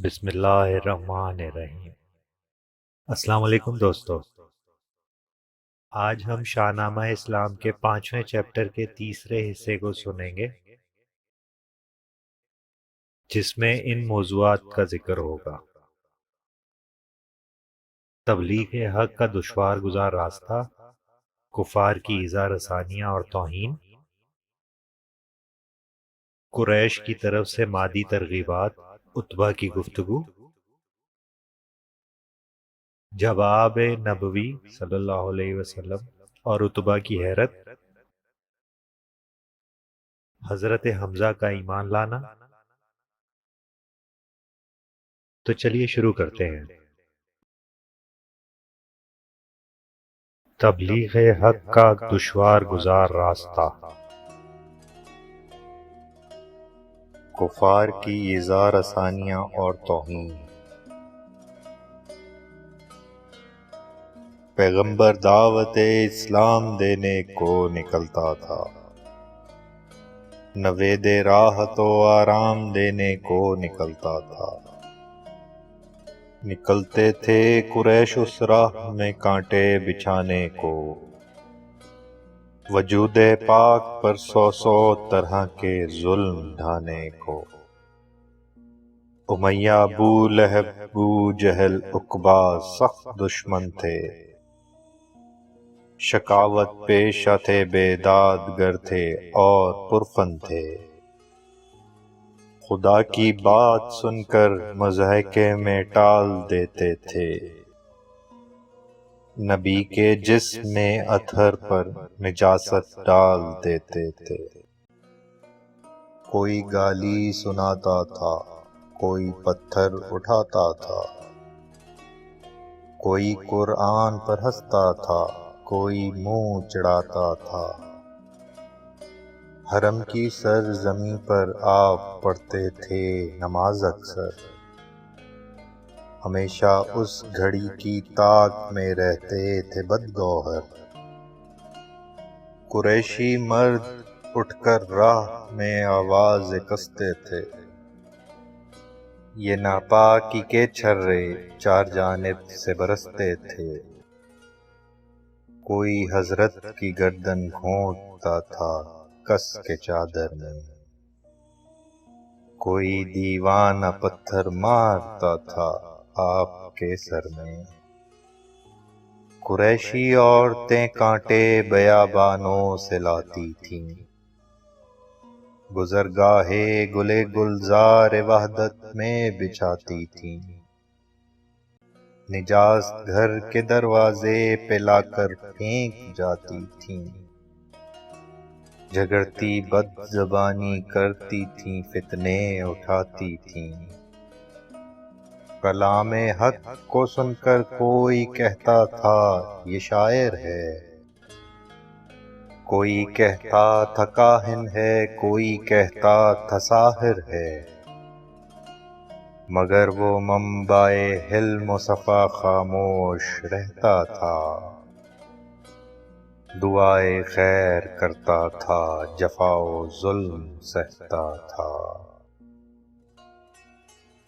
بسم اللہ الرحمن الرحیم۔ السلام علیکم دوستو، آج ہم شاہ نامہ اسلام کے 5ویں چیپٹر کے تیسرے حصے کو سنیں گے، جس میں ان موضوعات کا ذکر ہوگا: تبلیغ حق کا دشوار گزار راستہ، کفار کی ایذا رسانیاں اور توہین، قریش کی طرف سے مادی ترغیبات، عتبہ کی گفتگو، جواب نبوی صلی اللہ علیہ وسلم اور عتبہ کی حیرت، حضرت حمزہ کا ایمان لانا۔ تو چلیے شروع کرتے ہیں۔ تبلیغ حق کا دشوار گزار راستہ، کفار کی ایذا رسانیاں اور توہین۔ پیغمبر دعوت اسلام دینے کو نکلتا تھا، نوید راحت و آرام دینے کو نکلتا تھا۔ نکلتے تھے قریش اس راہ میں کانٹے بچھانے کو، وجود پاک پر 100 طرح کے ظلم ڈھانے کو۔ امیہ، ابو لہب، ابو جہل، عقبہ سخت دشمن تھے، شکاوت پیشہ تھے، بیدادگر تھے اور پرفن تھے۔ خدا کی بات سن کر مضحکے میں ٹال دیتے تھے، نبی کے جسم میں اطہر پر نجاست ڈال دیتے تھے۔ کوئی گالی سناتا تھا، کوئی پتھر اٹھاتا تھا، کوئی قرآن پر ہنستا تھا، کوئی منہ چڑھاتا تھا۔ حرم کی سرزمین پر آپ پڑھتے تھے نماز اکثر، ہمیشہ اس گھڑی کی طاق میں رہتے تھے بدگوہر۔ قریشی مرد اٹھ کر راہ میں آواز کستے تھے، یہ ناپاکی کے چھرے چار جانب سے برستے تھے۔ کوئی حضرت کی گردن گھونٹتا تھا کس کے چادر میں، کوئی دیوانہ پتھر مارتا تھا آپ کے سر میں۔ قریشی عورتیں کانٹے بیابانوں سے لاتی تھیں، گزرگاہے گلے گلزار وحدت میں بچھاتی تھیں۔ نجاست گھر کے دروازے پہ لا کر پھینک جاتی تھیں، جھگڑتی بد زبانی کرتی تھیں، فتنے اٹھاتی تھیں۔ کلام حق کو سن کر کوئی کہتا تھا یہ شاعر ہے، کوئی کہتا تھا کاہن ہے، کوئی کہتا تھا ساحر ہے، مگر وہ منبع حلم و صفا خاموش رہتا تھا، دعائے خیر کرتا تھا، جفا و ظلم سہتا تھا۔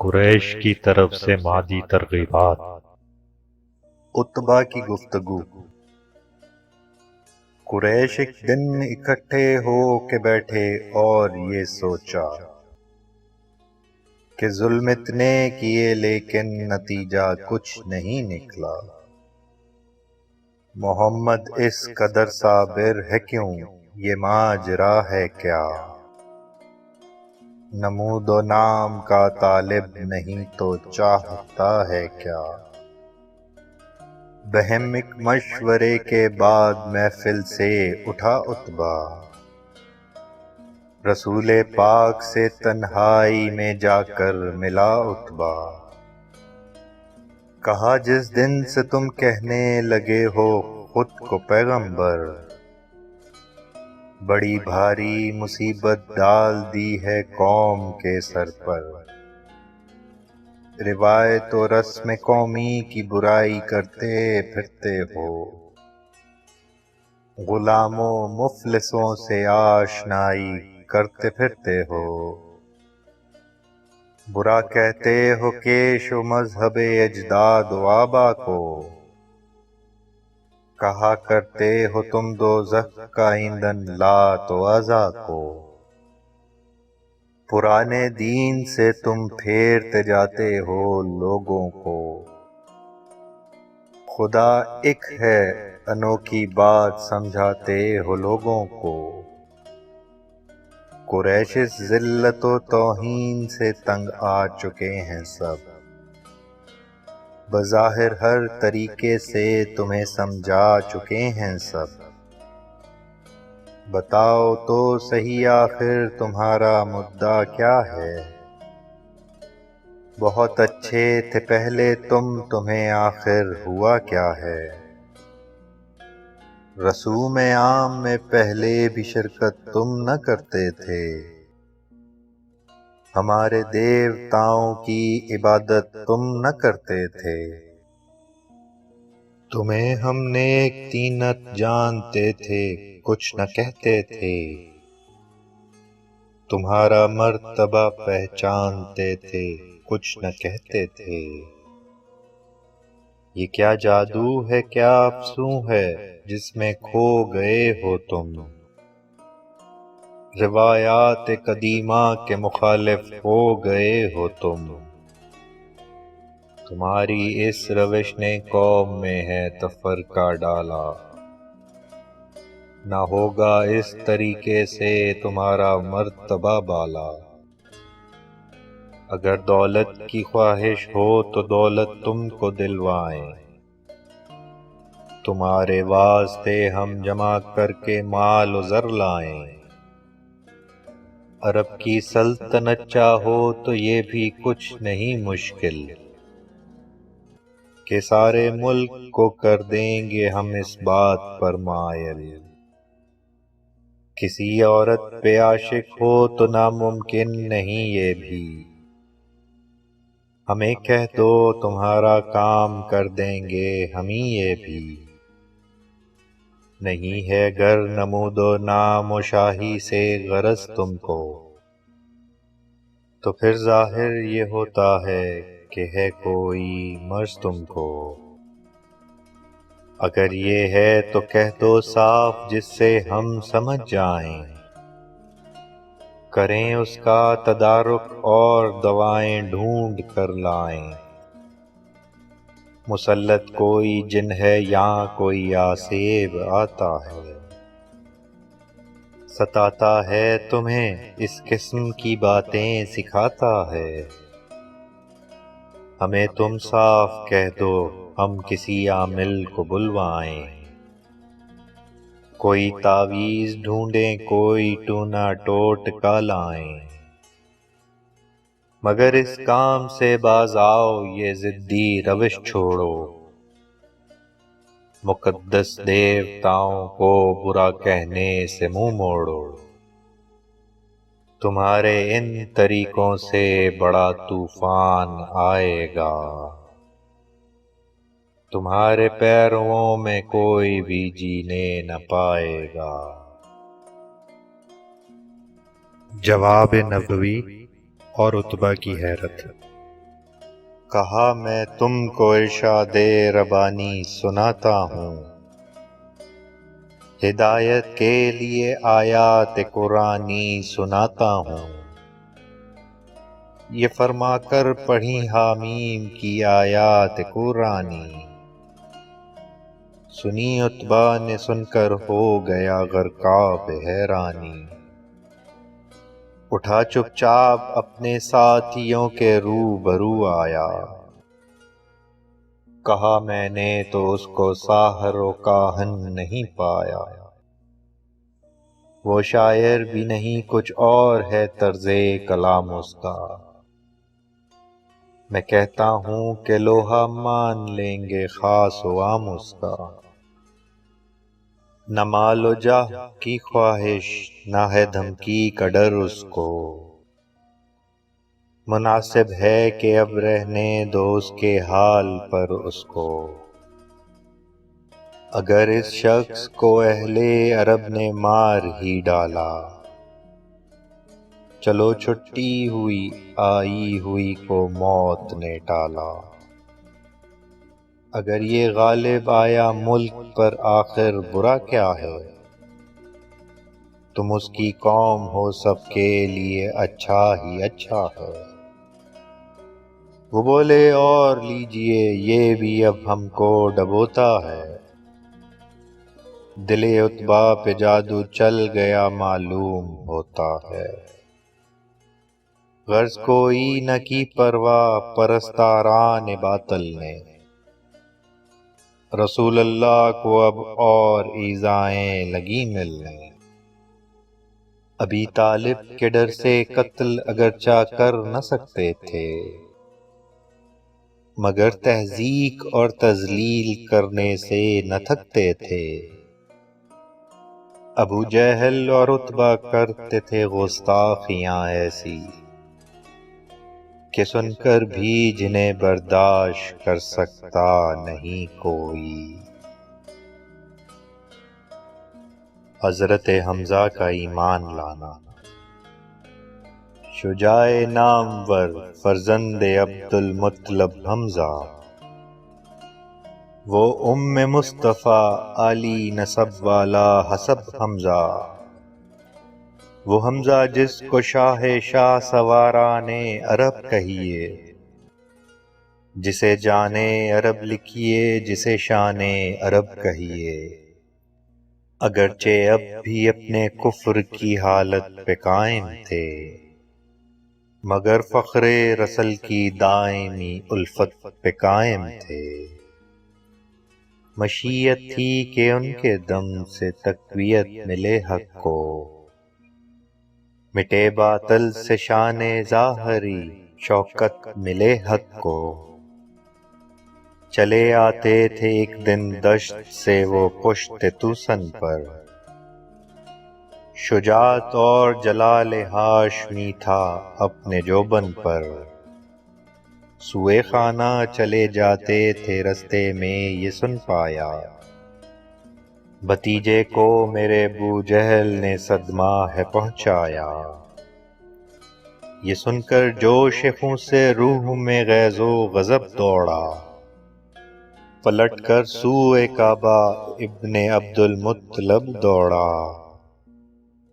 قریش کی طرف سے مادی ترغیبات۔ عتبہ کی گفتگو۔ قریش ایک دن اکٹھے ہو کے بیٹھے اور یہ سوچا کہ ظلم اتنے کیے لیکن نتیجہ کچھ نہیں نکلا۔ محمد اس قدر صابر ہے کیوں، یہ ماجرا ہے کیا؟ نمود و نام کا طالب نہیں تو چاہتا ہے کیا؟ بہم ایک مشورے کے بعد محفل سے اٹھا عتبہ، رسول پاک سے تنہائی میں جا کر ملا عتبہ۔ کہا جس دن سے تم کہنے لگے ہو خود کو پیغمبر، بڑی بھاری مصیبت ڈال دی ہے قوم کے سر پر۔ روایت و رسم قومی کی برائی کرتے پھرتے ہو، غلاموں مفلسوں سے آشنائی کرتے پھرتے ہو۔ برا کہتے ہو کیش و مذہب اجداد و آبا کو، کہا کرتے ہو تم دوزخ کا ایندھن لات و عزا کو، پرانے دین سے تم پھیرتے جاتے ہو لوگوں کو، خدا ایک ہے انوکھی بات سمجھاتے ہو لوگوں کو، قریش اس ذلت و توہین سے تنگ آ چکے ہیں سب، بظاہر ہر طریقے سے تمہیں سمجھا چکے ہیں سب، بتاؤ تو صحیح آخر تمہارا مدعا کیا ہے، بہت اچھے تھے پہلے تمہیں آخر ہوا کیا ہے، رسوم عام میں پہلے بھی شرکت تم نہ کرتے تھے، ہمارے دیوتاؤں کی عبادت تم نہ کرتے تھے، تمہیں ہم نیک طینت جانتے تھے کچھ نہ کہتے تھے، تمہارا مرتبہ پہچانتے تھے کچھ نہ کہتے تھے، یہ کیا جادو ہے کیا افسوں ہے جس میں کھو گئے ہو تم، روایات قدیمہ کے مخالف ہو گئے ہو تم، تمہاری اس روش نے قوم میں ہے تفرقہ ڈالا، نہ ہوگا اس طریقے سے تمہارا مرتبہ بالا، اگر دولت کی خواہش ہو تو دولت تم کو دلوائیں، تمہارے واسطے ہم جمع کر کے مال و زر لائیں، عرب کی سلطنت چاہو تو یہ بھی کچھ نہیں مشکل، کہ سارے ملک کو کر دیں گے ہم اس بات پر مائل، کسی عورت پہ عاشق ہو تو ناممکن نہیں یہ بھی، ہمیں کہہ دو تمہارا کام کر دیں گے ہم ہی یہ بھی، نہیں ہے گر نمود و نام و شاہی سے غرض تم کو، تو پھر ظاہر یہ ہوتا ہے کہ ہے کوئی مرض تم کو، اگر یہ ہے تو کہہ دو صاف جس سے ہم سمجھ جائیں، کریں اس کا تدارک اور دوائیں ڈھونڈ کر لائیں، مسلط کوئی جن ہے یا کوئی آسیب آتا ہے، ستاتا ہے تمہیں اس قسم کی باتیں سکھاتا ہے، ہمیں تم صاف کہہ دو ہم کسی عامل کو بلوائیں، کوئی تعویذ ڈھونڈیں کوئی ٹونا ٹوٹکا لائیں، مگر اس کام سے باز آؤ یہ ضدی روش چھوڑو، مقدس دیوتاؤں کو برا کہنے سے منہ موڑو، تمہارے ان طریقوں سے بڑا طوفان آئے گا، تمہارے پیرووں میں کوئی بھی جینے نہ پائے گا۔ جواب نبوی اور عتبہ کی حیرت۔ کہا میں تم کو ارشاد ربانی سناتا ہوں، ہدایت کے لیے آیات قرآنی سناتا ہوں، یہ فرما کر پڑھی حامیم کی آیات قرآنی، سنی عتبہ نے سن کر ہو گیا غرقاب حیرانی، اٹھا چپ چاپ اپنے ساتھیوں کے روبرو آیا، کہا میں نے تو اس کو ساحر و کاہن نہیں پایا، وہ شاعر بھی نہیں کچھ اور ہے طرز کلام اس کا، میں کہتا ہوں کہ لوہا مان لیں گے خاص و عام اس کا، نہ مال و جاہ کی خواہش نہ ہے دھمکی کا ڈر اس کو، مناسب ہے کہ اب رہنے دو اس کے حال پر اس کو، اگر اس شخص کو اہل عرب نے مار ہی ڈالا، چلو چھٹی ہوئی آئی ہوئی کو موت نے ٹالا۔ اگر یہ غالب آیا ملک پر آخر برا کیا ہے؟ تم اس کی قوم ہو سب کے لیے اچھا ہی اچھا ہے۔ وہ بولے اور لیجئے یہ بھی اب ہم کو ڈبوتا ہے۔ دل عتبہ پہ جادو چل گیا معلوم ہوتا ہے۔ غرض کوئی نہ کی پرواہ پرستاران باطل نے، رسول اللہ کو اب اور ایذائیں لگی ملنے۔ ابی طالب کے ڈر سے قتل اگرچہ کر نہ سکتے تھے، مگر تہذیق اور تذلیل کرنے سے نہ تھکتے تھے۔ ابو جہل اور عتبہ کرتے تھے گستاخیاں ایسی کہ سن کر بھی جنہیں برداشت کر سکتا نہیں کوئی۔ حضرت حمزہ کا ایمان لانا۔ شجاع نامور فرزند عبد المطلب حمزہ، وہ ام مصطفیٰ علی نسب والا حسب حمزہ، وہ حمزہ جس کو شاہ سواران عرب کہیے، جسے جانے عرب لکھیے جسے شان عرب کہیے۔ اگرچہ اب بھی اپنے کفر کی حالت پہ قائم تھے، مگر فخر رسل کی دائمی الفت پہ قائم تھے۔ مشیت تھی کہ ان کے دم سے تقویت ملے حق کو، مٹے باطل سے شان ظاہری شوکت ملے حق کو۔ چلے آتے تھے ایک دن دشت سے وہ پشت توسن پر، شجاعت اور جلال ہاشمی تھا اپنے جوبن پر۔ سوئے خانہ چلے جاتے تھے رستے میں یہ سن پایا، بھتیجے کو میرے ابو جہل نے صدمہ ہے پہنچایا۔ یہ سن کر جوش خون سے روح میں غیظ و غضب دوڑا، پلٹ کر سوئے کعبہ ابن عبد المطلب دوڑا۔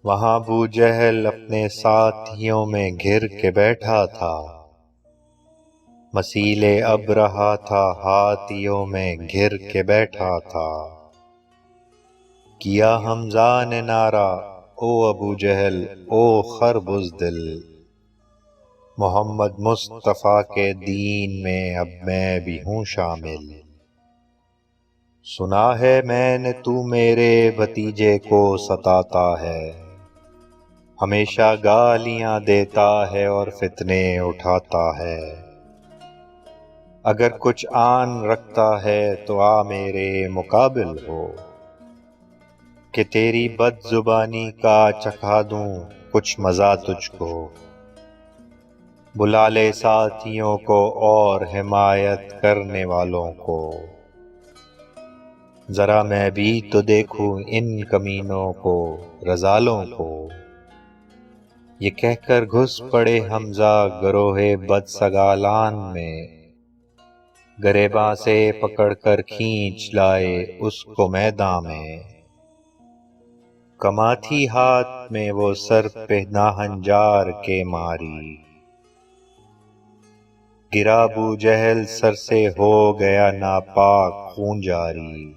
وہاں ابو جہل اپنے ساتھیوں میں گھر کے بیٹھا تھا، مسیل اب رہا تھا ہاتھیوں میں گھر کے بیٹھا تھا۔ کیا حمزہ نے نعرہ او ابو جہل او خر بزدل، محمد مصطفیٰ کے دین میں اب میں بھی ہوں شامل۔ سنا ہے میں نے تو میرے بھتیجے کو ستاتا ہے، ہمیشہ گالیاں دیتا ہے اور فتنے اٹھاتا ہے۔ اگر کچھ آن رکھتا ہے تو آ میرے مقابل ہو، کہ تیری بد زبانی کا چکھا دوں کچھ مزہ تجھ کو۔ بلا لے ساتھیوں کو اور حمایت کرنے والوں کو، ذرا میں بھی تو دیکھوں ان کمینوں کو رذالوں کو۔ یہ کہہ کر گھس پڑے حمزہ گروہ بد سگالان میں، گریباں سے پکڑ کر کھینچ لائے اس کو میدان میں۔ کماں تھی ہاتھ میں وہ سر پہ ناہنجار کے ماری، گرا ابو جہل سر سے ہو گیا ناپاک خون جاری۔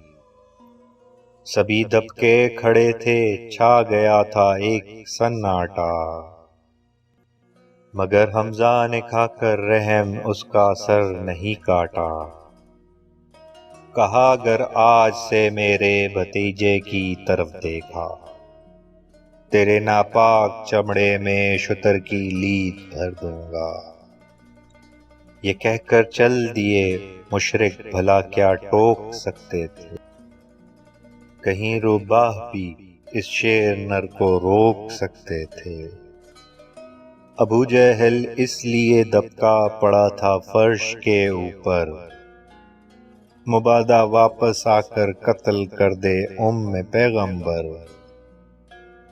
سبھی دب کے کھڑے تھے چھا گیا تھا ایک سناٹا، مگر حمزہ نے کھا کر رحم اس کا سر نہیں کاٹا۔ کہا اگر آج سے میرے بھتیجے کی طرف دیکھا، تیرے ناپاک چمڑے میں شتر کی لیت بھر دوں گا۔ یہ کہہ کر چل دیے مشرک، بھلا کیا ٹوک سکتے تھے؟ کہیں روباہ بھی اس شیر نر کو روک سکتے تھے؟ ابو جہل اس لیے دبکا پڑا تھا فرش کے اوپر، مبادا واپس آ کر قتل کر دے ام پیغمبر۔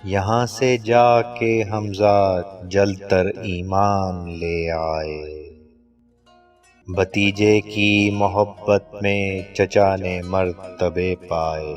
یہاں سے جا کے حمزہ جل تر ایمان لے آئے، بھتیجے کی محبت میں چچا نے مرتبے پائے۔